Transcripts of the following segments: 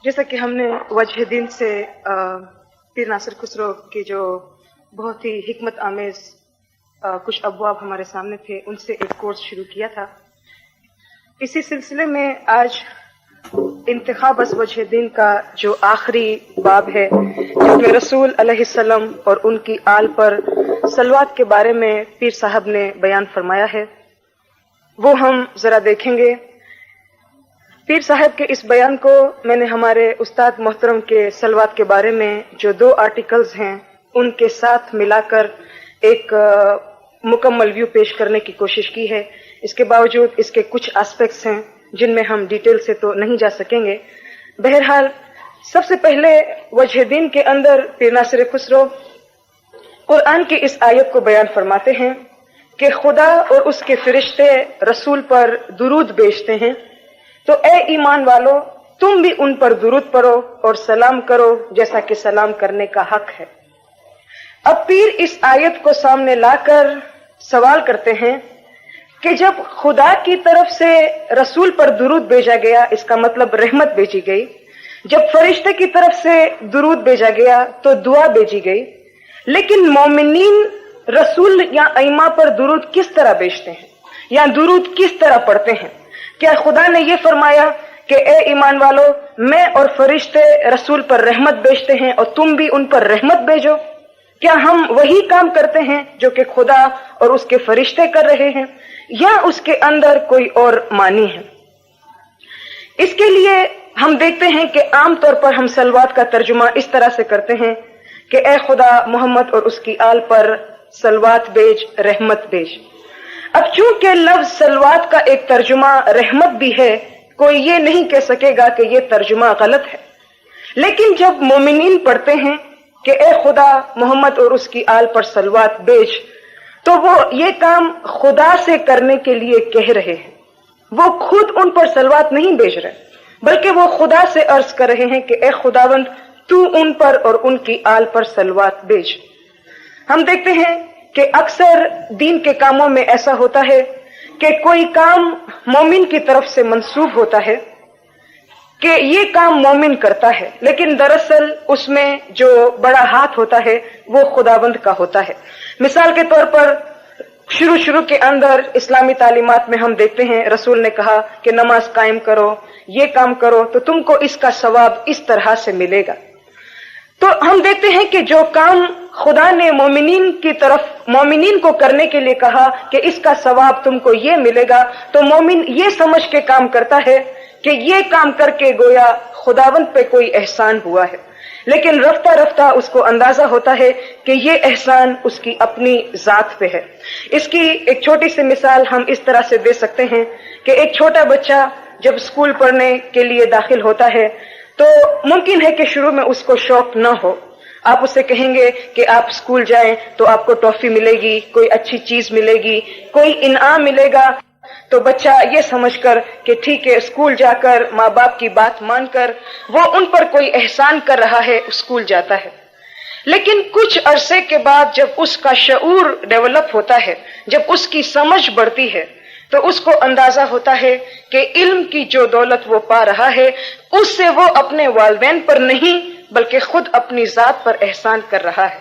جیسا کہ ہم نے وجہ دین سے پیر ناصر خسرو کی جو بہت ہی حکمت آمیز کچھ ابواب ہمارے سامنے تھے، ان سے ایک کورس شروع کیا تھا. اسی سلسلے میں آج انتخاب از وجہ دین کا جو آخری باب ہے، جس میں رسول علیہ السلام اور ان کی آل پر صلوات کے بارے میں پیر صاحب نے بیان فرمایا ہے، وہ ہم ذرا دیکھیں گے. پیر صاحب کے اس بیان کو میں نے ہمارے استاد محترم کے صلوات کے بارے میں جو 2 آرٹیکلز ہیں ان کے ساتھ ملا کر ایک مکمل ویو پیش کرنے کی کوشش کی ہے. اس کے باوجود اس کے کچھ آسپیکٹس ہیں جن میں ہم ڈیٹیل سے تو نہیں جا سکیں گے. بہرحال سب سے پہلے وجہ دین کے اندر پیر ناصر خسرو قرآن کی اس آیت کو بیان فرماتے ہیں کہ خدا اور اس کے فرشتے رسول پر درود بھیجتے ہیں، تو اے ایمان والو تم بھی ان پر درود پڑھو اور سلام کرو جیسا کہ سلام کرنے کا حق ہے. اب پیر اس آیت کو سامنے لا کر سوال کرتے ہیں کہ جب خدا کی طرف سے رسول پر درود بھیجا گیا، اس کا مطلب رحمت بھیجی گئی. جب فرشتے کی طرف سے درود بھیجا گیا تو دعا بھیجی گئی. لیکن مومنین رسول یا ائمہ پر درود کس طرح بھیجتے ہیں یا درود کس طرح پڑھتے ہیں؟ کیا خدا نے یہ فرمایا کہ اے ایمان والو میں اور فرشتے رسول پر رحمت بھیجتے ہیں اور تم بھی ان پر رحمت بھیجو؟ کیا ہم وہی کام کرتے ہیں جو کہ خدا اور اس کے فرشتے کر رہے ہیں، یا اس کے اندر کوئی اور معنی ہے؟ اس کے لیے ہم دیکھتے ہیں کہ عام طور پر ہم صلوات کا ترجمہ اس طرح سے کرتے ہیں کہ اے خدا محمد اور اس کی آل پر صلوات بھیج، رحمت بھیج. اب چونکہ لفظ صلوات کا ایک ترجمہ رحمت بھی ہے، کوئی یہ نہیں کہہ سکے گا کہ یہ ترجمہ غلط ہے. لیکن جب مومنین پڑھتے ہیں کہ اے خدا محمد اور اس کی آل پر صلوات بھیج، تو وہ یہ کام خدا سے کرنے کے لیے کہہ رہے ہیں. وہ خود ان پر صلوات نہیں بھیج رہے، بلکہ وہ خدا سے عرض کر رہے ہیں کہ اے خداوند تو ان پر اور ان کی آل پر صلوات بھیج. ہم دیکھتے ہیں کہ اکثر دین کے کاموں میں ایسا ہوتا ہے کہ کوئی کام مومن کی طرف سے منسوب ہوتا ہے کہ یہ کام مومن کرتا ہے، لیکن دراصل اس میں جو بڑا ہاتھ ہوتا ہے وہ خداوند کا ہوتا ہے. مثال کے طور پر شروع کے اندر اسلامی تعلیمات میں ہم دیکھتے ہیں رسول نے کہا کہ نماز قائم کرو، یہ کام کرو تو تم کو اس کا ثواب اس طرح سے ملے گا. تو ہم دیکھتے ہیں کہ جو کام خدا نے مومنین کو کرنے کے لیے کہا کہ اس کا ثواب تم کو یہ ملے گا، تو مومن یہ سمجھ کے کام کرتا ہے کہ یہ کام کر کے گویا خداوند پہ کوئی احسان ہوا ہے. لیکن رفتہ رفتہ اس کو اندازہ ہوتا ہے کہ یہ احسان اس کی اپنی ذات پہ ہے. اس کی ایک چھوٹی سی مثال ہم اس طرح سے دے سکتے ہیں کہ ایک چھوٹا بچہ جب اسکول پڑھنے کے لیے داخل ہوتا ہے تو ممکن ہے کہ شروع میں اس کو شوق نہ ہو. آپ اسے کہیں گے کہ آپ اسکول جائیں تو آپ کو ٹافی ملے گی، کوئی اچھی چیز ملے گی، کوئی انعام ملے گا، تو بچہ یہ سمجھ کر کہ ٹھیک ہے اسکول جا کر ماں باپ کی بات مان کر وہ ان پر کوئی احسان کر رہا ہے، اسکول جاتا ہے. لیکن کچھ عرصے کے بعد جب اس کا شعور ڈیولپ ہوتا ہے، جب اس کی سمجھ بڑھتی ہے، تو اس کو اندازہ ہوتا ہے کہ علم کی جو دولت وہ پا رہا ہے اس سے وہ اپنے والدین پر نہیں بلکہ خود اپنی ذات پر احسان کر رہا ہے.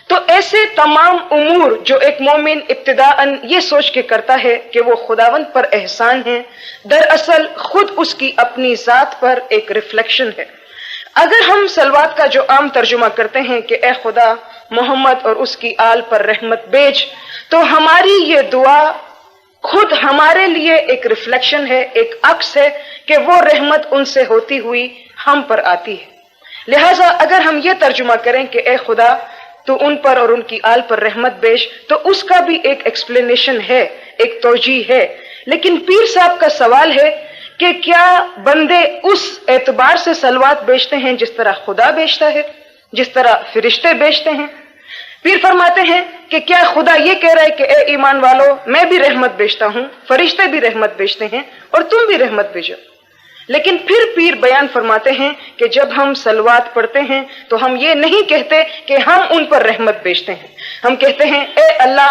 تو ایسے تمام امور جو ایک مومن ابتداءً یہ سوچ کے کرتا ہے کہ وہ خداوند پر احسان ہے، دراصل خود اس کی اپنی ذات پر ایک ریفلیکشن ہے. اگر ہم صلوات کا جو عام ترجمہ کرتے ہیں کہ اے خدا محمد اور اس کی آل پر رحمت بھیج، تو ہماری یہ دعا خود ہمارے لیے ایک ریفلیکشن ہے، ایک عکس ہے کہ وہ رحمت ان سے ہوتی ہوئی ہم پر آتی ہے. لہٰذا اگر ہم یہ ترجمہ کریں کہ اے خدا تو ان پر اور ان کی آل پر رحمت بھیج، تو اس کا بھی ایک ایکسپلینیشن ہے، ایک توجیہ ہے. لیکن پیر صاحب کا سوال ہے کہ کیا بندے اس اعتبار سے صلوات بھیجتے ہیں جس طرح خدا بھیجتا ہے، جس طرح فرشتے بھیجتے ہیں؟ پیر فرماتے ہیں کہ کیا خدا یہ کہہ رہا ہے کہ اے ایمان والو میں بھی رحمت بھیجتا ہوں، فرشتے بھی رحمت بھیجتے ہیں اور تم بھی رحمت بھیجو؟ لیکن پھر پیر بیان فرماتے ہیں کہ جب ہم صلوات پڑھتے ہیں تو ہم یہ نہیں کہتے کہ ہم ان پر رحمت بھیجتے ہیں، ہم کہتے ہیں اے اللہ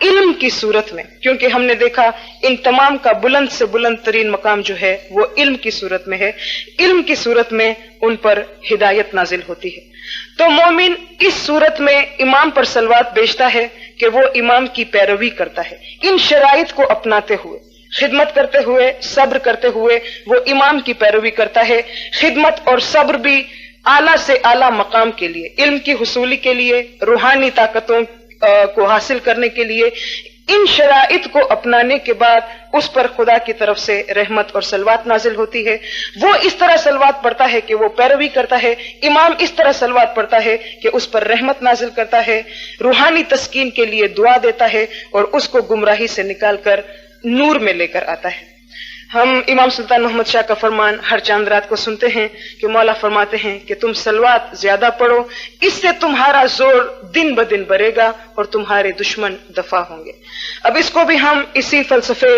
علم کی صورت میں، کیونکہ ہم نے دیکھا ان تمام کا بلند سے بلند ترین مقام جو ہے وہ علم کی صورت میں ہے، علم کی صورت میں ان پر ہدایت نازل ہوتی ہے۔ تو مومن اس صورت میں امام پر صلوات بھیجتا ہے کہ وہ امام کی پیروی کرتا ہے، ان شرائط کو اپناتے ہوئے، خدمت کرتے ہوئے، صبر کرتے ہوئے وہ امام کی پیروی کرتا ہے۔ خدمت اور صبر بھی اعلیٰ سے اعلیٰ مقام کے لیے، علم کی حصولی کے لیے، روحانی طاقتوں کو حاصل کرنے کے لیے، ان شرائط کو اپنانے کے بعد اس پر خدا کی طرف سے رحمت اور صلوات نازل ہوتی ہے۔ وہ اس طرح صلوات پڑھتا ہے کہ وہ پیروی کرتا ہے، امام اس طرح صلوات پڑھتا ہے کہ اس پر رحمت نازل کرتا ہے، روحانی تسکین کے لیے دعا دیتا ہے اور اس کو گمراہی سے نکال کر نور میں لے کر آتا ہے۔ ہم امام سلطان محمد شاہ کا فرمان ہر چاند رات کو سنتے ہیں کہ مولا فرماتے ہیں کہ تم صلوات زیادہ پڑھو، اس سے تمہارا زور دن بدن بڑھے گا اور تمہارے دشمن دفع ہوں گے۔ اب اس کو بھی ہم اسی فلسفے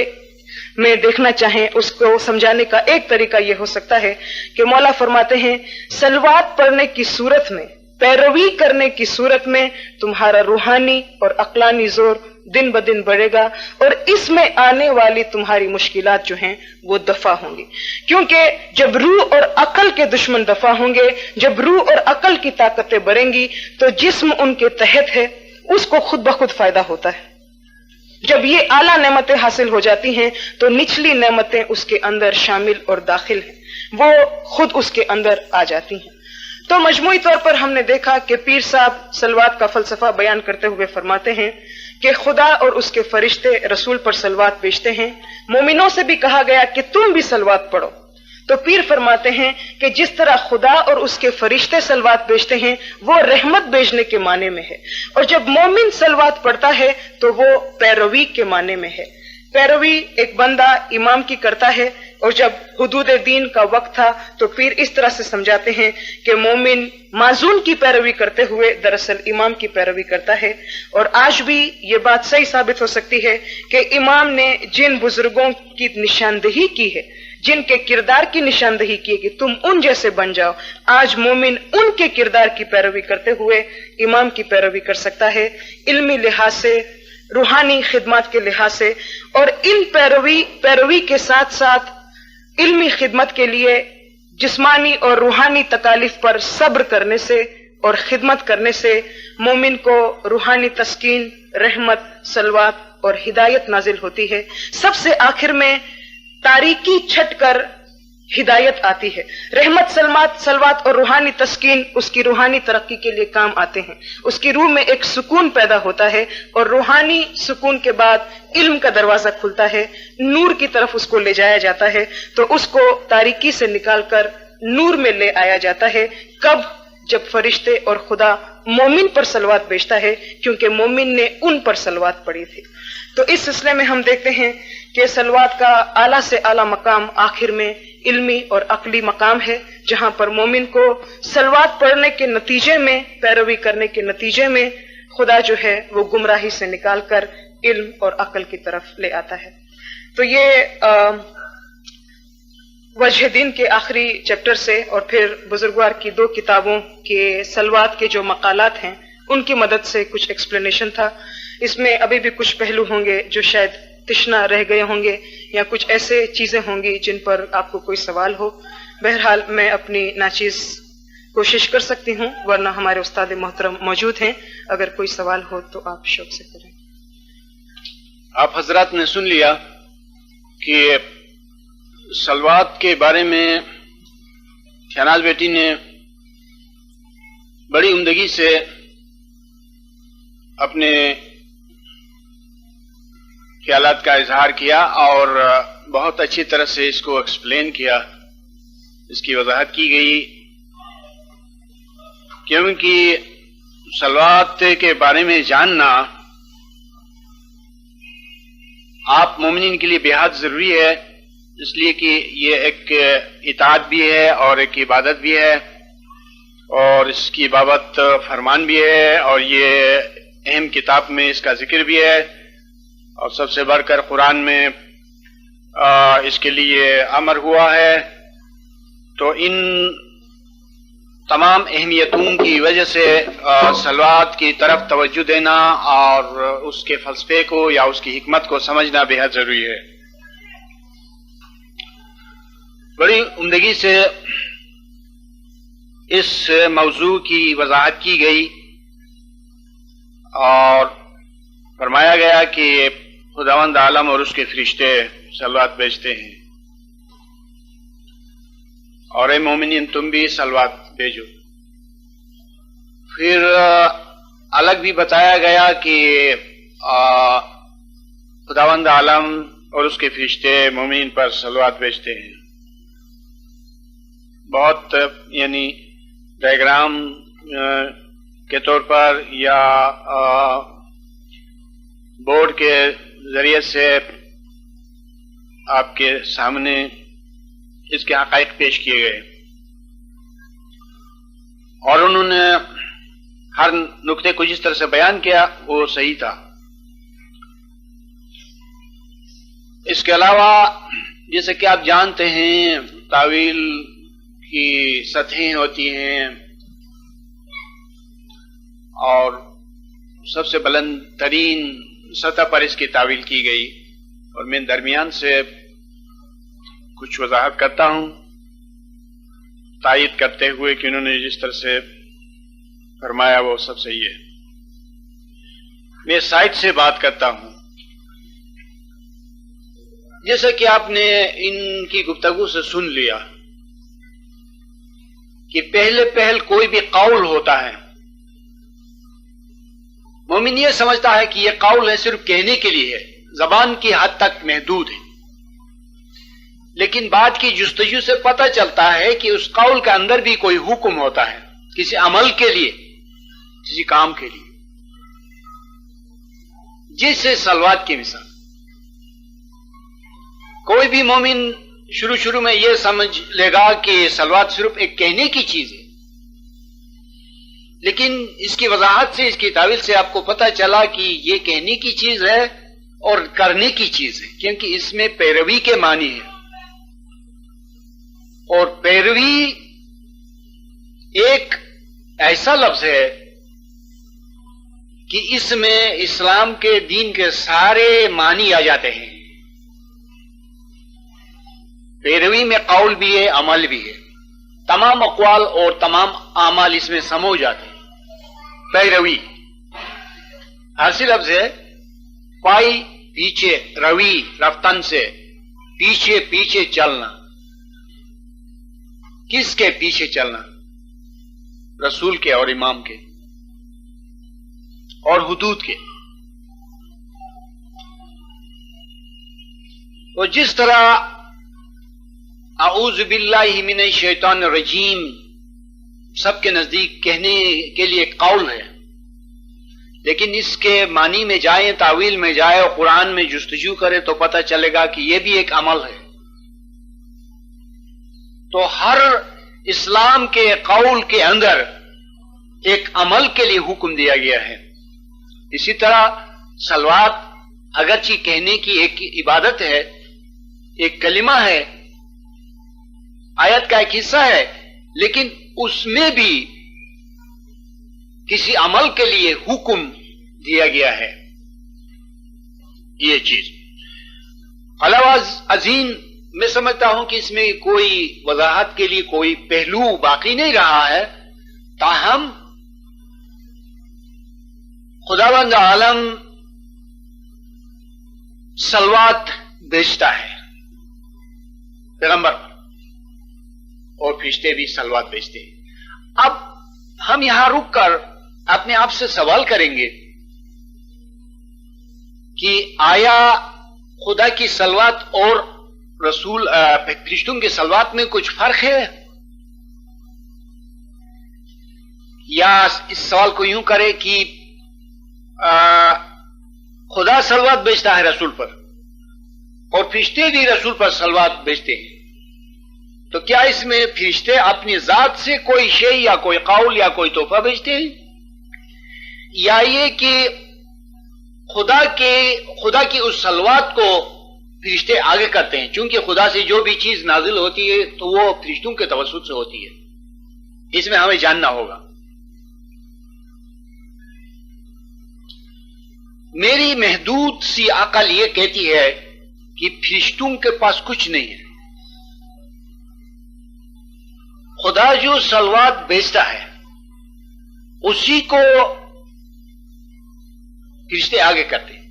میں دیکھنا چاہیں، اس کو سمجھانے کا ایک طریقہ یہ ہو سکتا ہے کہ مولا فرماتے ہیں صلوات پڑھنے کی صورت میں، پیروی کرنے کی صورت میں تمہارا روحانی اور عقلانی زور دن بدن بڑھے گا اور اس میں آنے والی تمہاری مشکلات جو ہیں وہ دفع ہوں گی، کیونکہ جب روح اور عقل کے دشمن دفع ہوں گے، جب روح اور عقل کی طاقتیں بڑھیں گی تو جسم ان کے تحت ہے اس کو خود بخود فائدہ ہوتا ہے۔ جب یہ اعلیٰ نعمتیں حاصل ہو جاتی ہیں تو نچلی نعمتیں اس کے اندر شامل اور داخل ہیں، وہ خود اس کے اندر آ جاتی ہیں۔ تو مجموعی طور پر ہم نے دیکھا کہ پیر صاحب صلوات کا فلسفہ بیان کرتے ہوئے فرماتے ہیں کہ خدا اور اس کے فرشتے رسول پر صلوات بھیجتے ہیں، مومنوں سے بھی کہا گیا کہ تم بھی صلوات پڑھو۔ تو پیر فرماتے ہیں کہ جس طرح خدا اور اس کے فرشتے صلوات بھیجتے ہیں وہ رحمت بھیجنے کے معنی میں ہے، اور جب مومن صلوات پڑھتا ہے تو وہ پیروی کے معنی میں ہے۔ پیروی ایک بندہ امام کی کرتا ہے، اور جب حدود دین کا وقت تھا تو پیر اس طرح سے سمجھاتے ہیں کہ مومن معزون کی پیروی کرتے ہوئے دراصل امام کی پیروی کرتا ہے۔ اور آج بھی یہ بات صحیح ثابت ہو سکتی ہے کہ امام نے جن بزرگوں کی نشاندہی کی ہے، جن کے کردار کی نشاندہی کی ہے کہ تم ان جیسے بن جاؤ، آج مومن ان کے کردار کی پیروی کرتے ہوئے امام کی پیروی کر سکتا ہے، علمی لحاظ سے، روحانی خدمات کے لحاظ سے، اور ان پیروی کے ساتھ ساتھ علمی خدمت کے لیے جسمانی اور روحانی تکالیف پر صبر کرنے سے اور خدمت کرنے سے مومن کو روحانی تسکین، رحمت، صلوات اور ہدایت نازل ہوتی ہے۔ سب سے آخر میں تاریکی چھٹ کر ہدایت آتی ہے۔ رحمت، صلوات اور روحانی تسکین اس کی روحانی ترقی کے لیے کام آتے ہیں، اس کی روح میں ایک سکون پیدا ہوتا ہے، اور روحانی سکون کے بعد علم کا دروازہ کھلتا ہے، نور کی طرف اس کو لے جایا جاتا ہے، تو اس کو تاریکی سے نکال کر نور میں لے آیا جاتا ہے۔ کب؟ جب فرشتے اور خدا مومن پر صلوات بھیجتا ہے، کیونکہ مومن نے ان پر صلوات پڑھی تھی۔ تو اس سلسلے میں ہم دیکھتے ہیں کہ صلوات کا اعلیٰ سے اعلیٰ مقام آخر میں علمی اور عقلی مقام ہے، جہاں پر مومن کو صلوات پڑھنے کے نتیجے میں، پیروی کرنے کے نتیجے میں خدا جو ہے وہ گمراہی سے نکال کر علم اور عقل کی طرف لے آتا ہے۔ تو یہ وجہ دین کے آخری چیپٹر سے اور پھر بزرگوار کی 2 کتابوں کے صلوات کے جو مقالات ہیں ان کی مدد سے کچھ ایکسپلینیشن تھا۔ اس میں ابھی بھی کچھ پہلو ہوں گے جو شاید تشنا رہ گئے ہوں گے، یا کچھ ایسے چیزیں ہوں گی جن پر آپ کو کوئی سوال ہو۔ بہرحال میں اپنی ناچیز کوشش کر سکتی ہوں، ورنہ ہمارے استاد محترم موجود ہیں، اگر کوئی سوال ہو تو آپ شوق سے کریں۔ آپ حضرات نے سن لیا کہ صلوات کے بارے میں شہناز بیٹی نے بڑی عمدگی سے اپنے خیالات کا اظہار کیا اور بہت اچھی طرح سے اس کو ایکسپلین کیا، اس کی وضاحت کی گئی، کیونکہ صلوات کے بارے میں جاننا آپ مومنین کے لیے بہت ضروری ہے، اس لیے کہ یہ ایک اطاعت بھی ہے اور ایک عبادت بھی ہے، اور اس کی بابت فرمان بھی ہے، اور یہ اہم کتاب میں اس کا ذکر بھی ہے، اور سب سے بڑھ کر قرآن میں اس کے لیے امر ہوا ہے۔ تو ان تمام اہمیتوں کی وجہ سے صلوات کی طرف توجہ دینا اور اس کے فلسفے کو یا اس کی حکمت کو سمجھنا بے حد ضروری ہے۔ بڑی عمدگی سے اس موضوع کی وضاحت کی گئی اور فرمایا گیا کہ خداوند عالم اور اس کے فرشتے صلوات بھیجتے ہیں، اور اے مومنین تم بھی صلوات بھیجو۔ پھر الگ بھی بتایا گیا کہ خداوند عالم اور اس کے فرشتے مومنین پر صلوات بھیجتے ہیں۔ بہت یعنی ڈائیگرام کے طور پر یا بورڈ کے ذریعے سے آپ کے سامنے اس کے حقائق پیش کیے گئے، اور انہوں نے ہر نقطے کو جس طرح سے بیان کیا وہ صحیح تھا۔ اس کے علاوہ جیسے کہ آپ جانتے ہیں تاویل کی سطحیں ہوتی ہیں، اور سب سے بلند ترین سطح پر اس کی تاویل کی گئی، اور میں درمیان سے کچھ وضاحت کرتا ہوں تائید کرتے ہوئے کہ انہوں نے جس طرح سے فرمایا وہ سب صحیح ہے۔ میں سائٹ سے بات کرتا ہوں۔ جیسا کہ آپ نے ان کی گفتگو سے سن لیا کہ پہل کوئی بھی قول ہوتا ہے، مومن یہ سمجھتا ہے کہ یہ قول ہے، صرف کہنے کے لیے ہے، زبان کی حد تک محدود ہے، لیکن بات کی جستجو سے پتہ چلتا ہے کہ اس قول کے اندر بھی کوئی حکم ہوتا ہے، کسی عمل کے لیے، کسی کام کے لیے، جیسے صلوات کی مثال۔ کوئی بھی مومن شروع میں یہ سمجھ لے گا کہ صلوات صرف ایک کہنے کی چیز ہے، لیکن اس کی وضاحت سے، اس کی تعویل سے آپ کو پتہ چلا کہ یہ کہنے کی چیز ہے اور کرنے کی چیز ہے، کیونکہ اس میں پیروی کے معنی ہے، اور پیروی ایک ایسا لفظ ہے کہ اس میں اسلام کے دین کے سارے معنی آ جاتے ہیں۔ پیروی میں قول بھی ہے، عمل بھی ہے، تمام اقوال اور تمام اعمال اس میں سمو جاتے ہیں۔ پیروی فارسی لفظ ہے، پائی پیچھے، روی رفتن سے پیچھے پیچھے چلنا۔ کس کے پیچھے چلنا؟ رسول کے اور امام کے اور حدود کے۔ تو جس طرح اعوذ باللہ من الشیطان الرجیم سب کے نزدیک کہنے کے لیے قول ہے، لیکن اس کے معنی میں جائیں، تعویل میں جائے اور قرآن میں جستجو کرے تو پتہ چلے گا کہ یہ بھی ایک عمل ہے۔ تو ہر اسلام کے قول کے اندر ایک عمل کے لیے حکم دیا گیا ہے۔ اسی طرح صلوات اگرچہ کہنے کی ایک عبادت ہے، ایک کلمہ ہے، آیت کا ایک حصہ ہے، لیکن اس میں بھی کسی عمل کے لیے حکم دیا گیا ہے۔ یہ چیز علاوہ ازیں میں سمجھتا ہوں کہ اس میں کوئی وضاحت کے لیے کوئی پہلو باقی نہیں رہا ہے، تاہم خداوند عالم صلوات بھیجتا ہے پیغمبر پر، اور فرشتے بھی صلوات بھیجتے ہیں۔ اب ہم یہاں رک کر اپنے آپ سے سوال کریں گے کہ آیا خدا کی صلوات اور رسول فرشتوں کی صلوات میں کچھ فرق ہے؟ یا اس سوال کو یوں کرے کہ خدا صلوات بھیجتا ہے رسول پر اور فرشتے بھی رسول پر صلوات بھیجتے ہیں، تو کیا اس میں فرشتے اپنی ذات سے کوئی شے یا کوئی قول یا کوئی تحفہ بھیجتے ہیں، یا یہ کہ خدا کی اس صلوات کو فرشتے آگے کرتے ہیں؟ چونکہ خدا سے جو بھی چیز نازل ہوتی ہے تو وہ فرشتوں کے توسط سے ہوتی ہے، اس میں ہمیں جاننا ہوگا. میری محدود سی عقل یہ کہتی ہے کہ فرشتوں کے پاس کچھ نہیں ہے. خدا جو صلوات بھیجتا ہے اسی کو فرشتے آگے کرتے ہیں.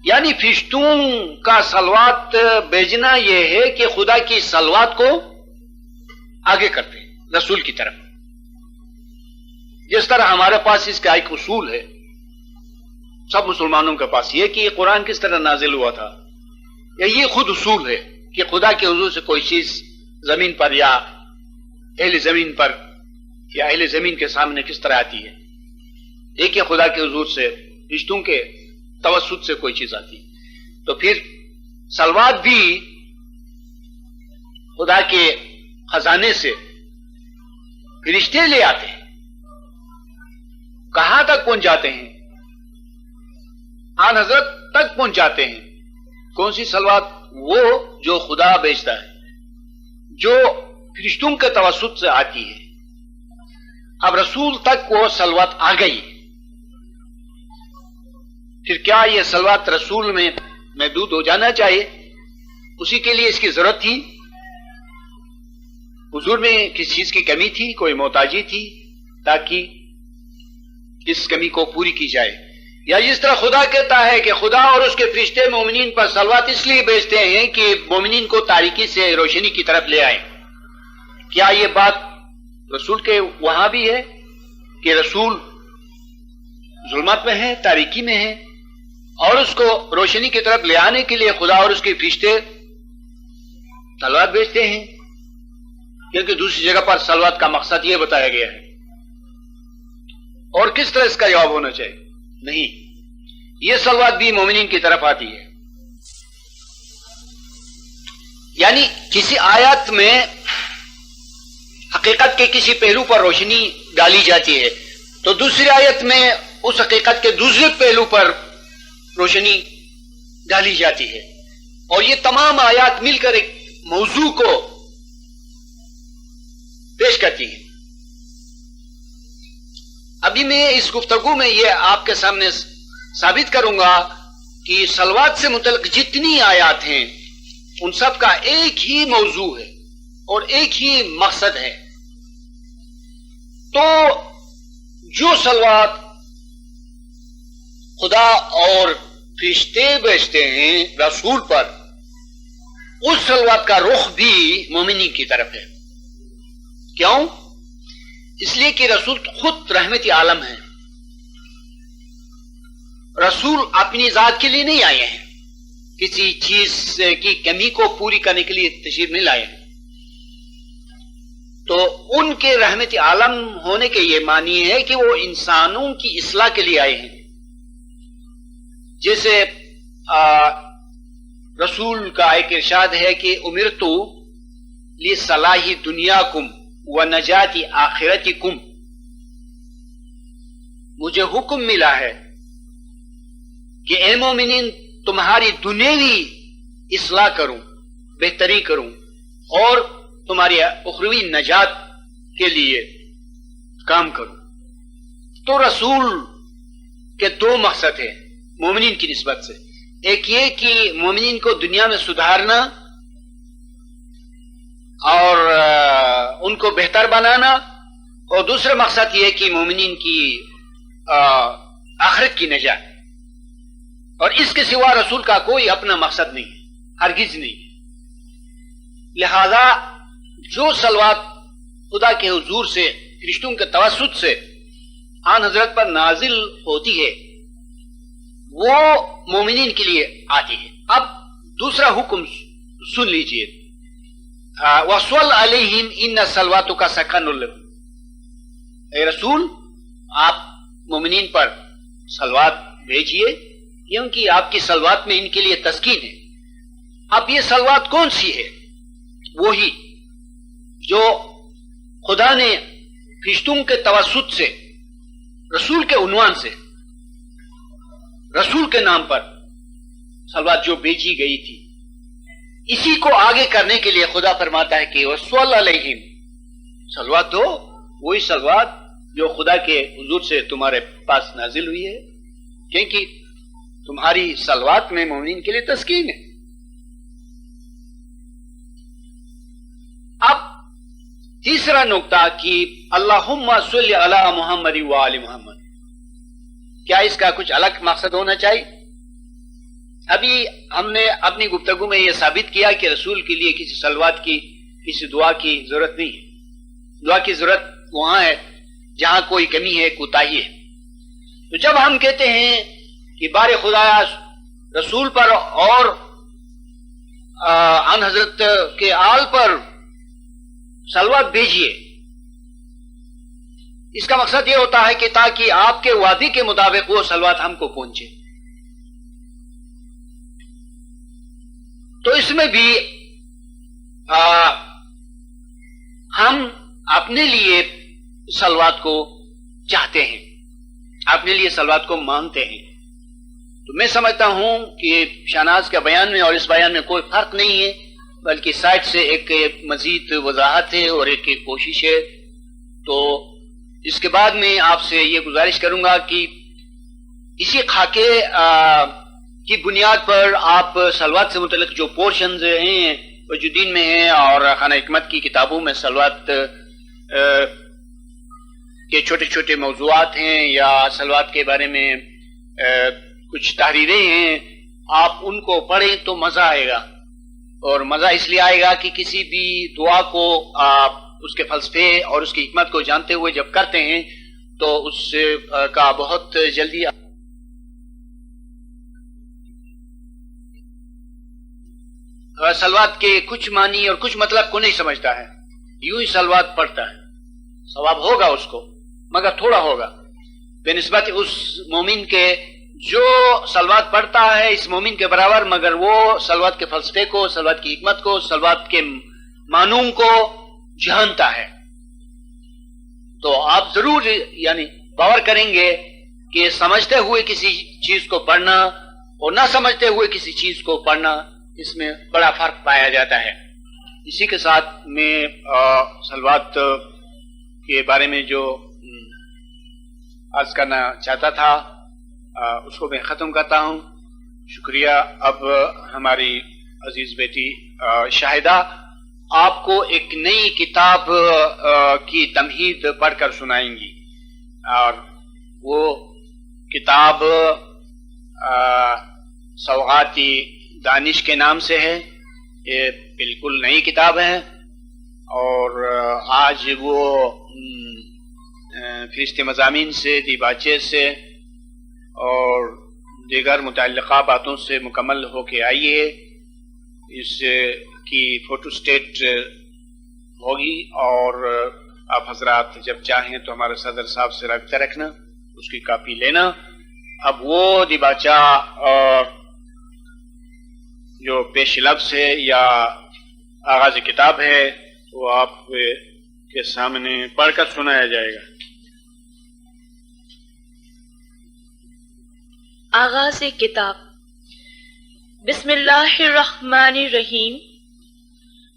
یعنی فرشتوں کا صلوات بھیجنا یہ ہے کہ خدا کی صلوات کو آگے کرتے ہیں رسول کی طرف. جس طرح ہمارے پاس اس کا ایک اصول ہے سب مسلمانوں کے پاس یہ کہ یہ قرآن کس طرح نازل ہوا تھا، یا یہ خود اصول ہے کہ خدا کے حضور سے کوئی چیز زمین پر یا اہل زمین پر یا اہل زمین کے سامنے کس طرح آتی ہے. ایک ہے خدا کے حضور سے فرشتوں کے توسط سے کوئی چیز آتی ہے. تو پھر صلوات بھی خدا کے خزانے سے فرشتے لے آتے ہیں. کہاں تک پہنچاتے ہیں؟ آن حضرت تک پہنچاتے ہیں. کون سی صلوات؟ وہ جو خدا بھیجتا ہے، جو فرشتوں کے توسط سے آتی ہے. اب رسول تک وہ صلوات آ گئی، پھر کیا یہ صلوات رسول میں محدود ہو جانا چاہیے؟ اسی کے لیے اس کی ضرورت تھی؟ حضور میں کس چیز کی کمی تھی؟ کوئی محتاجی تھی تاکہ اس کمی کو پوری کی جائے؟ یا جس طرح خدا کہتا ہے کہ خدا اور اس کے فرشتے مومنین پر صلوات اس لیے بھیجتے ہیں کہ مومنین کو تاریکی سے روشنی کی طرف لے آئیں، کیا یہ بات رسول کے وہاں بھی ہے کہ رسول ظلمت میں ہے، تاریکی میں ہے، اور اس کو روشنی کی طرف لے آنے کے لیے خدا اور اس کے فرشتے صلوات بھیجتے ہیں؟ کیونکہ دوسری جگہ پر صلوات کا مقصد یہ بتایا گیا ہے. اور کس طرح اس کا جواب ہونا چاہیے؟ نہیں، یہ صلوات بھی مومنین کی طرف آتی ہے. یعنی کسی آیت میں حقیقت کے کسی پہلو پر روشنی ڈالی جاتی ہے تو دوسری آیت میں اس حقیقت کے دوسرے پہلو پر روشنی ڈالی جاتی ہے، اور یہ تمام آیات مل کر ایک موضوع کو پیش کرتی ہیں. ابھی میں اس گفتگو میں یہ آپ کے سامنے ثابت کروں گا کہ صلوات سے متعلق جتنی آیات ہیں ان سب کا ایک ہی موضوع ہے اور ایک ہی مقصد ہے. تو جو صلوات خدا اور فرشتے بھیجتے ہیں رسول پر، اس صلوات کا رخ بھی مومنین کی طرف ہے. کیوں؟ اس لیے کہ رسول خود رحمت عالم ہے. رسول اپنی ذات کے لیے نہیں آئے ہیں، کسی چیز کی کمی کو پوری کرنے کے لیے تشریف نہیں لائے ہیں. تو ان کے رحمت عالم ہونے کے یہ معنی ہے کہ وہ انسانوں کی اصلاح کے لیے آئے ہیں. جیسے رسول کا ایک ارشاد ہے کہ امرتو لصلاح دنیاکم ونجات آخرتکم، مجھے حکم ملا ہے کہ اے مومنین تمہاری دنیاوی اصلاح کروں، بہتری کروں، اور تمہاری اخروی نجات کے لیے کام کروں. تو رسول کے دو مقصد ہیں مومنین کی نسبت سے. ایک یہ کہ مومنین کو دنیا میں سدھارنا اور ان کو بہتر بنانا، اور دوسرا مقصد یہ کہ مومنین کی آخرت کی نجات. اور اس کے سوا رسول کا کوئی اپنا مقصد نہیں ہے، ہرگز نہیں. لہذا جو صلوات خدا کے حضور سے فرشتوں کے توسط سے آن حضرت پر نازل ہوتی ہے وہ مومنین کے لیے آتی ہے. اب دوسرا حکم سن لیجئے، وَصَلِّ عَلَيْهِمْ إِنَّ صَلَوَاتُكَ سَكَنٌ لَهُمْ. اے رسول آپ مومنین پر صلوات بھیجئے کیونکہ آپ کی صلوات میں ان کے لیے تسکین ہے. اب یہ صلوات کون سی ہے؟ وہی جو خدا نے فرشتوں کے توسط سے رسول کے عنوان سے رسول کے نام پر صلوات جو بھیجی گئی تھی. اسی کو آگے کرنے کے لیے خدا فرماتا ہے کہ وصلی علیہم، صلوات دو، وہی صلوات جو خدا کے حضور سے تمہارے پاس نازل ہوئی ہے، کیونکہ تمہاری صلوات میں مومنین کے لیے تسکین ہے۔ اب تیسرا نقطہ کہ اللہم صلی علی محمد وآل محمد، کیا اس کا کچھ الگ مقصد ہونا چاہیے؟ ابھی ہم نے اپنی گفتگو میں یہ ثابت کیا کہ رسول کے لیے کسی صلوات کی، کسی دعا کی ضرورت نہیں ہے۔ دعا کی ضرورت وہاں ہے جہاں کوئی کمی ہے، کوتاہی ہے۔ تو جب ہم کہتے ہیں کہ بار خدا رسول پر اور ان حضرت کے آل پر صلوات بھیجیے، اس کا مقصد یہ ہوتا ہے کہ تاکہ آپ کے وعدے کے مطابق وہ صلوات ہم کو پہنچے۔ تو اس میں بھی ہم اپنے لیے صلوات کو چاہتے ہیں، اپنے لیے صلوات کو مانگتے ہیں۔ تو میں سمجھتا ہوں کہ شہناز کے بیان میں اور اس بیان میں کوئی فرق نہیں ہے، بلکہ سائٹ سے ایک مزید وضاحت ہے اور ایک کوشش ہے۔ تو اس کے بعد میں آپ سے یہ گزارش کروں گا کہ اسی خاکے کی بنیاد پر آپ صلوات سے متعلق جو پورشنز ہیں وجودین میں ہیں اور خانہ حکمت کی کتابوں میں صلوات کے چھوٹے چھوٹے موضوعات ہیں یا صلوات کے بارے میں کچھ تحریریں ہیں، آپ ان کو پڑھیں تو مزہ آئے گا۔ اور مزہ اس لیے آئے گا کہ کسی بھی دعا کو آپ اس کے فلسفے اور اس کی حکمت کو جانتے ہوئے جب کرتے ہیں تو اس کا بہت جلدی صلوات کے کچھ معنی اور کچھ مطلب کو نہیں سمجھتا ہے، یوں ہی صلوات پڑھتا ہے، ثواب ہوگا اس کو مگر تھوڑا ہوگا بہ نسبت اس مومن کے جو صلوات پڑھتا ہے اس مومن کے برابر، مگر وہ صلوات کے فلسفے کو، صلوات کی حکمت کو، صلوات کے معنوں کو جانتا ہے۔ تو آپ ضرور یعنی باور کریں گے کہ سمجھتے ہوئے کسی چیز کو پڑھنا اور نہ سمجھتے ہوئے کسی چیز کو پڑھنا، اس میں بڑا فرق پایا جاتا ہے۔ اسی کے ساتھ میں صلوات کے بارے میں جو عرض کرنا چاہتا تھا اس کو میں ختم کرتا ہوں۔ شکریہ۔ اب ہماری عزیز بیٹی شاہدہ آپ کو ایک نئی کتاب کی تمہید پڑھ کر سنائیں گی، اور وہ کتاب سوغاتی دانش کے نام سے ہے۔ یہ بالکل نئی کتاب ہے اور آج وہ فرشتے مضامین سے، دیباچے سے اور دیگر متعلقہ باتوں سے مکمل ہو کے آئی ہے۔ اس کی فوٹو سٹیٹ ہوگی اور آپ حضرات جب چاہیں تو ہمارے صدر صاحب سے رابطہ رکھنا، اس کی کاپی لینا۔ اب وہ دیباچہ جو پیش لفظ ہے یا آغاز کتاب ہے وہ آپ کے سامنے پڑھ کر سنایا جائے گا۔ آغاز کتاب۔ بسم اللہ الرحمن الرحیم۔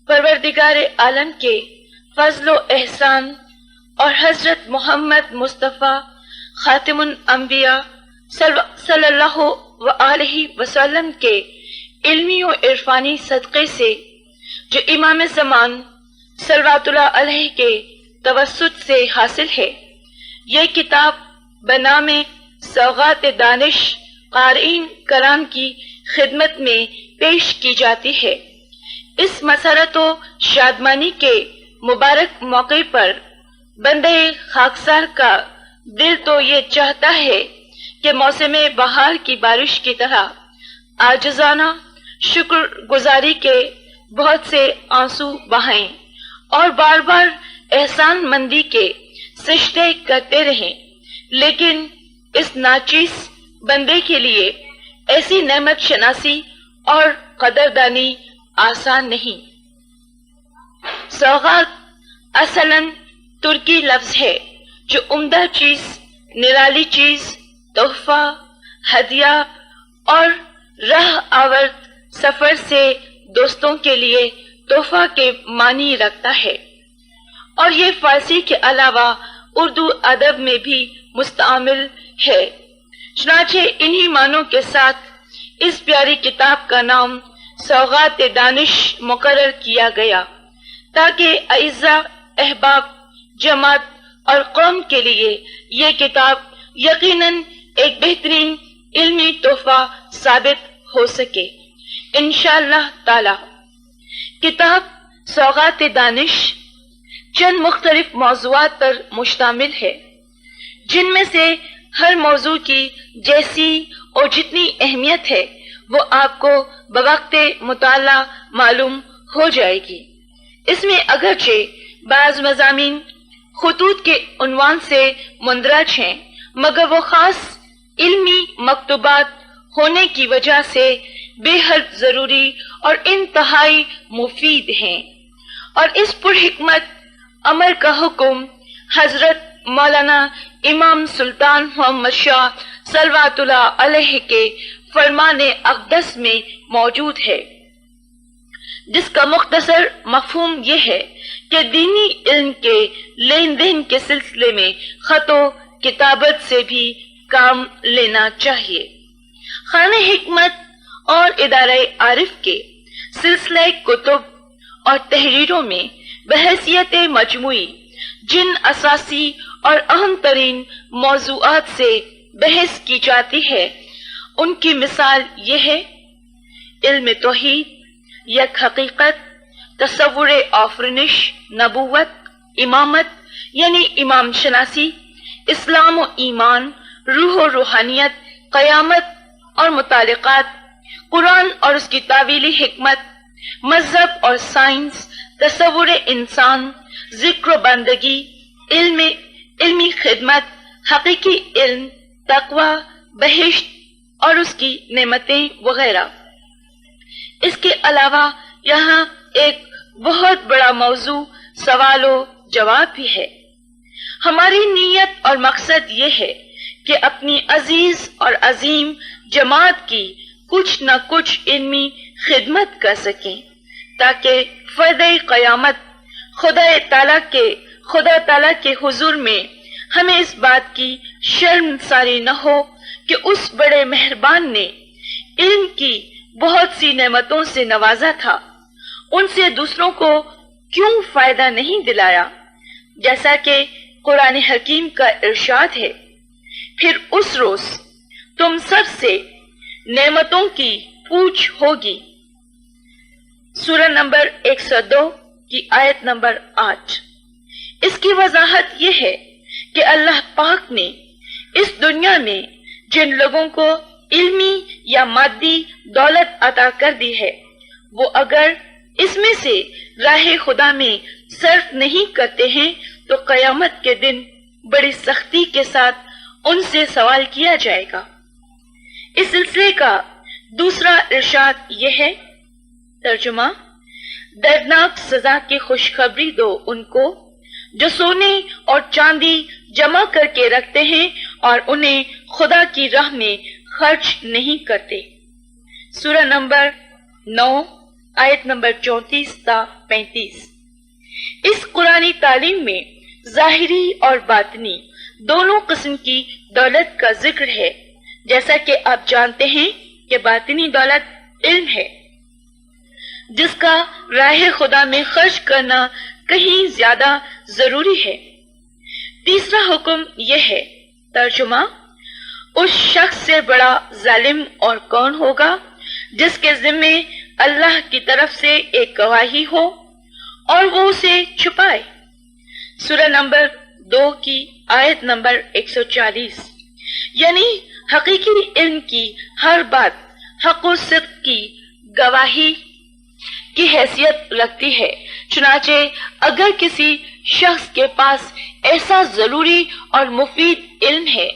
پروردگار عالم کے فضل و احسان اور حضرت محمد مصطفیٰ خاتم الانبیاء صلی اللہ علیہ وسلم کے علمی و عرفانی صدقے سے جو امام زمان صلوات اللہ علیہ کے توسط سے حاصل ہے، یہ کتاب بنام سوغات دانش قارئین کرام کی خدمت میں پیش کی جاتی ہے۔ اس مسرت و شادمانی کے مبارک موقع پر بندے خاکسار کا دل تو یہ چاہتا ہے کہ موسم بہار کی بارش کی طرح عاجزانہ شکر گزاری کے بہت سے آنسو بہائیں اور بار بار احسان مندی کے سجدے کرتے رہیں، لیکن اس ناچیز بندے کے لیے ایسی نعمت شناسی اور قدردانی آسان نہیں۔ سوغات اصلاً ترکی لفظ ہے جو عمدہ چیز، نرالی چیز، تحفہ، ہدیہ اور راہ آورد سفر سے دوستوں کے لیے تحفہ کے معنی رکھتا ہے اور یہ فارسی کے علاوہ اردو ادب میں بھی مستعمل ہے۔ چنانچہ انہی معنوں کے ساتھ اس پیاری کتاب کا نام سوغات دانش مقرر کیا گیا تاکہ اعزاء، احباب، جماعت اور قوم کے لیے یہ کتاب یقیناً ایک بہترین علمی تحفہ ثابت ہو سکے۔ انشاءاللہ تعالی کتاب سوغات دانش چند مختلف موضوعات پر مشتمل ہے، جن میں سے ہر موضوع کی جیسی اور جتنی اہمیت ہے وہ آپ کو بوقت مطالعہ معلوم ہو جائے گی۔ اس میں اگرچہ بعض مضامین خطوط کے عنوان سے مندرج ہیں، مگر وہ خاص علمی مکتوبات ہونے کی وجہ سے بے حد ضروری اور انتہائی مفید ہیں، اور اس پر حکمت عمل کا حکم حضرت مولانا امام سلطان محمد شاہ صلوات اللہ علیہ کے فرمان اقدس میں موجود ہے، جس کا مختصر مفہوم یہ ہے کہ دینی علم کے لین دین کے سلسلے میں خط و کتابت سے بھی کام لینا چاہیے۔ خانہ حکمت اور ادارہ عارف کے سلسلہ کتب اور تحریروں میں بحیثیت مجموعی جن اساسی اور اہم ترین موضوعات سے بحث کی جاتی ہے ان کی مثال یہ ہے: علم توحید، یک حقیقت، تصور آفرینش، نبوت، امامت یعنی امام شناسی، اسلام و ایمان، روح و روحانیت، قیامت اور متعلقات، قرآن اور اس کی تعویلی حکمت، مذہب اور سائنس، تصور انسان، ذکر و بندگی، علمی خدمت، حقیقی علم، تقوی، بہشت اور اس کی نعمتیں وغیرہ۔ اس کے علاوہ یہاں ایک بہت بڑا موضوع سوال و جواب بھی ہے۔ ہماری نیت اور مقصد یہ ہے کہ اپنی عزیز اور عظیم جماعت کی کچھ نہ کچھ علمی خدمت کر سکیں تاکہ فرد قیامت خدا تعالیٰ کے حضور میں ہمیں اس بات کی شرمساری نہ ہو کہ اس بڑے مہربان نے علم کی بہت سی نعمتوں سے نوازا تھا، ان سے دوسروں کو کیوں فائدہ نہیں دلایا، جیسا کہ قرآن حکیم کا ارشاد ہے، پھر اس روز تم سب سے نعمتوں کی پوچھ ہوگی۔ سورہ نمبر 102 کی آیت نمبر 8۔ اس کی وضاحت یہ ہے کہ اللہ پاک نے اس دنیا میں جن لوگوں کو علمی یا مادی دولت عطا کر دی ہے، وہ اگر اس میں سے راہ خدا میں صرف نہیں کرتے ہیں تو قیامت کے دن بڑی سختی کے ساتھ ان سے سوال کیا جائے گا۔ اس سلسلے کا دوسرا ارشاد یہ ہے، ترجمہ: دردناک سزا کی خوشخبری دو ان کو جو سونے اور چاندی جمع کر کے رکھتے ہیں اور انہیں خدا کی راہ میں خرچ نہیں کرتے۔ سورہ نمبر 9 آیت نمبر 34 تا 35۔ اس قرآنی تعلیم میں ظاہری اور باطنی دونوں قسم کی دولت کا ذکر ہے، جیسا کہ آپ جانتے ہیں کہ باطنی دولت علم ہے، جس کا راہ خدا میں خرچ کرنا کہیں زیادہ ضروری ہے۔ تیسرا حکم یہ ہے، ترجمہ: اس شخص سے بڑا ظالم اور کون ہوگا جس کے ذمے اللہ کی طرف سے ایک گواہی ہو اور وہ اسے چھپائے۔ سورہ نمبر 2 کی آیت نمبر 140۔ یعنی حقیقی علم کی ہر بات حق و صدق کی گواہی کی حیثیت رکھتی ہے، چنانچہ اگر کسی شخص کے پاس ایسا ضروری اور مفید علم ہے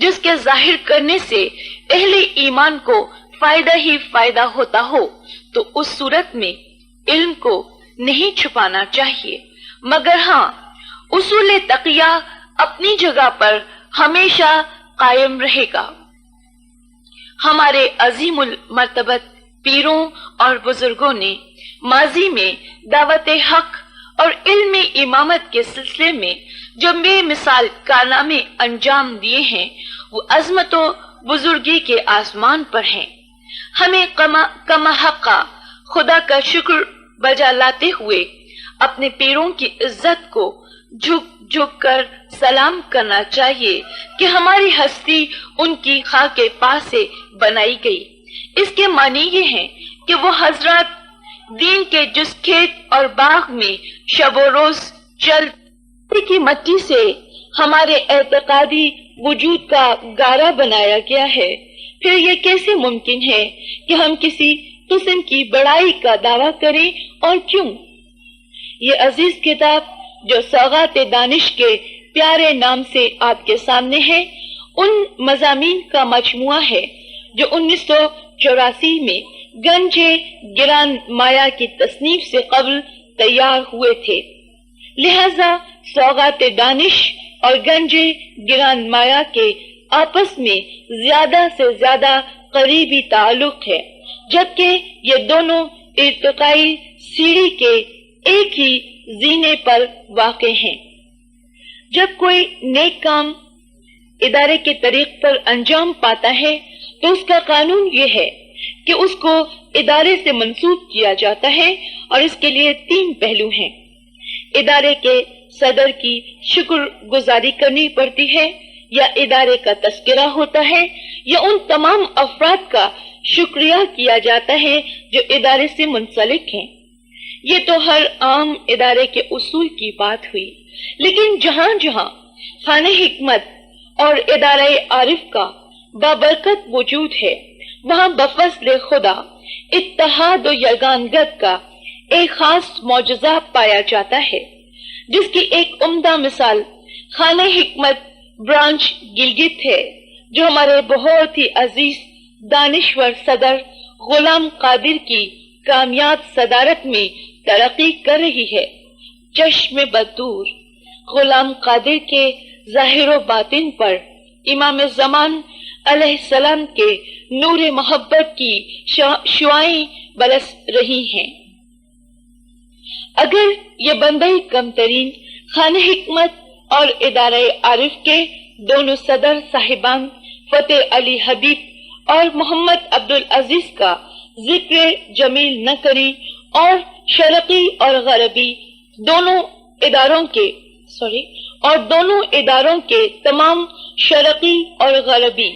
جس کے ظاہر کرنے سے اہل ایمان کو فائدہ ہی فائدہ ہوتا ہو تو اس صورت میں علم کو نہیں چھپانا چاہیے، مگر ہاں اصول تقیہ اپنی جگہ پر ہمیشہ قائم رہے گا۔ ہمارے عظیم المرتبت پیروں اور بزرگوں نے ماضی میں دعوت حق اور علمی امامت کے سلسلے میں جو بے مثال کارنامے انجام دیے ہیں وہ عظمت و بزرگی کے آسمان پر ہیں۔ ہمیں کما حقا خدا کا شکر بجا لاتے ہوئے اپنے پیروں کی عزت کو جھک جھک کر سلام کرنا چاہیے کہ ہماری ہستی ان کی خاک پا سے بنائی گئی۔ اس کے معنی یہ ہیں کہ وہ حضرات دین کے جس کھیت اور باغ میں شب و روز چل کی مٹی سے ہمارے اعتقادی وجود کا گارا بنایا گیا ہے، پھر یہ کیسے ممکن ہے کہ ہم کسی قسم کی بڑائی کا دعویٰ کریں اور کیوں؟ یہ عزیز کتاب جو سوغات دانش کے پیارے نام سے آپ کے سامنے ہے، ان مضامین کا مجموعہ ہے جو 1984 میں گنج گران مایا کی تصنیف سے قبل تیار ہوئے تھے، لہذا سوغات دانش اور گنج گران مایا کے آپس میں زیادہ سے زیادہ قریبی تعلق ہے، جبکہ یہ دونوں ارتقائی سیڑھی کے ایک ہی زینے پر واقع ہیں۔ جب کوئی نیک کام ادارے کے طریق پر انجام پاتا ہے تو اس کا قانون یہ ہے کہ اس کو ادارے سے منسوب کیا جاتا ہے، اور اس کے لیے 3 پہلو ہیں۔ ادارے کے صدر کی شکر گزاری کرنی پڑتی ہے، یا ادارے کا تذکرہ ہوتا ہے، یا ان تمام افراد کا شکریہ کیا جاتا ہے جو ادارے سے منسلک ہیں۔ یہ تو ہر عام ادارے کے اصول کی بات ہوئی، لیکن جہاں جہاں خانہ حکمت اور ادارہ عارف کا بابرکت وجود ہے، وہاں بفضل خدا اتحاد و یگانگت کا ایک خاص معجزہ پایا جاتا ہے، جس کی ایک عمدہ مثال خانہ حکمت برانچ گلگت ہے، جو ہمارے بہت ہی عزیز دانشور صدر غلام قادر کی کامیاب صدارت میں ترقی کر رہی ہے۔ چشم بدور غلام قادر کے ظاہر و باطن پر امام زمان علیہ السلام کے نور محبت کی شعائیں برس رہی ہیں۔ اگر یہ بندہ کم ترین خانہ حکمت اور ادارہ عارف کے دونوں صدر صاحبان فتح علی حبیب اور محمد عبدالعزیز کا ذکر جمیل نہ کریں، اور شرقی اور غربی دونوں اداروں کے تمام شرقی اور غربی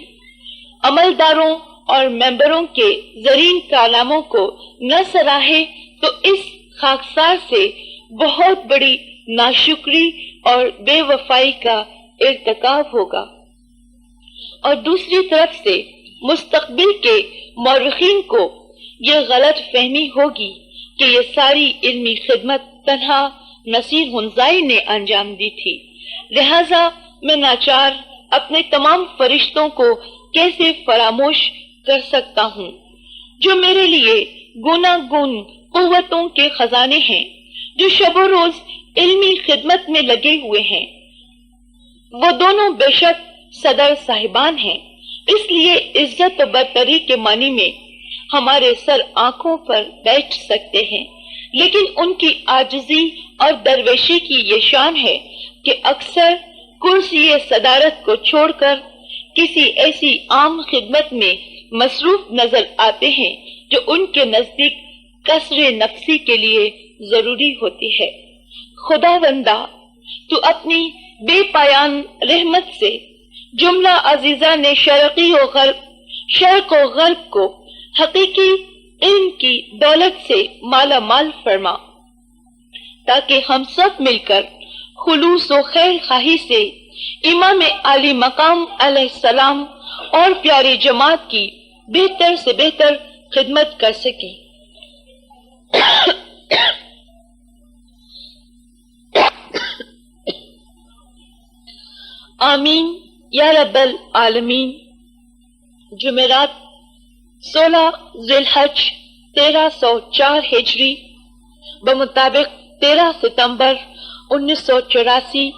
عملداروں اور ممبروں کے زرین کارناموں کو نہ سراہے تو اس خاکسار سے بہت بڑی ناشکری اور بے وفائی کا ارتکاب ہوگا، اور دوسری طرف سے مستقبل کے مورخین کو یہ غلط فہمی ہوگی کہ یہ ساری علمی خدمت تنہا نصیر ہنزائی نے انجام دی تھی، لہذا میں ناچار اپنے تمام فرشتوں کو کیسے فراموش کر سکتا ہوں جو میرے لیے گوناگون قوتوں کے خزانے ہیں، جو شب و روز علمی خدمت میں لگے ہوئے ہیں۔ وہ دونوں بے شک صدر صاحبان ہیں، اس لیے عزت و برتری کے معنی میں ہمارے سر آنکھوں پر بیٹھ سکتے ہیں، لیکن ان کی عاجزی اور درویشی کی یہ شان ہے کہ اکثر کرسی صدارت کو چھوڑ کر کسی ایسی عام خدمت میں مصروف نظر آتے ہیں جو ان کے نزدیک کسر نفسی کے لیے ضروری ہوتی ہے۔ خداوندا تو اپنی بے پایان رحمت سے جملہ عزیزہ نے شرق و غرب کو حقیقی علم کی دولت سے مالا مال فرما، تاکہ ہم سب مل کر خلوص و خیر خواہی سے امام عالی مقام علیہ السلام اور پیاری جماعت کی بہتر سے بہتر خدمت کر سکیں۔ آمین یا رب العالمین۔ جمعرات 16 ذی الحج 1304 ہجری بمطابق 13 ستمبر 1984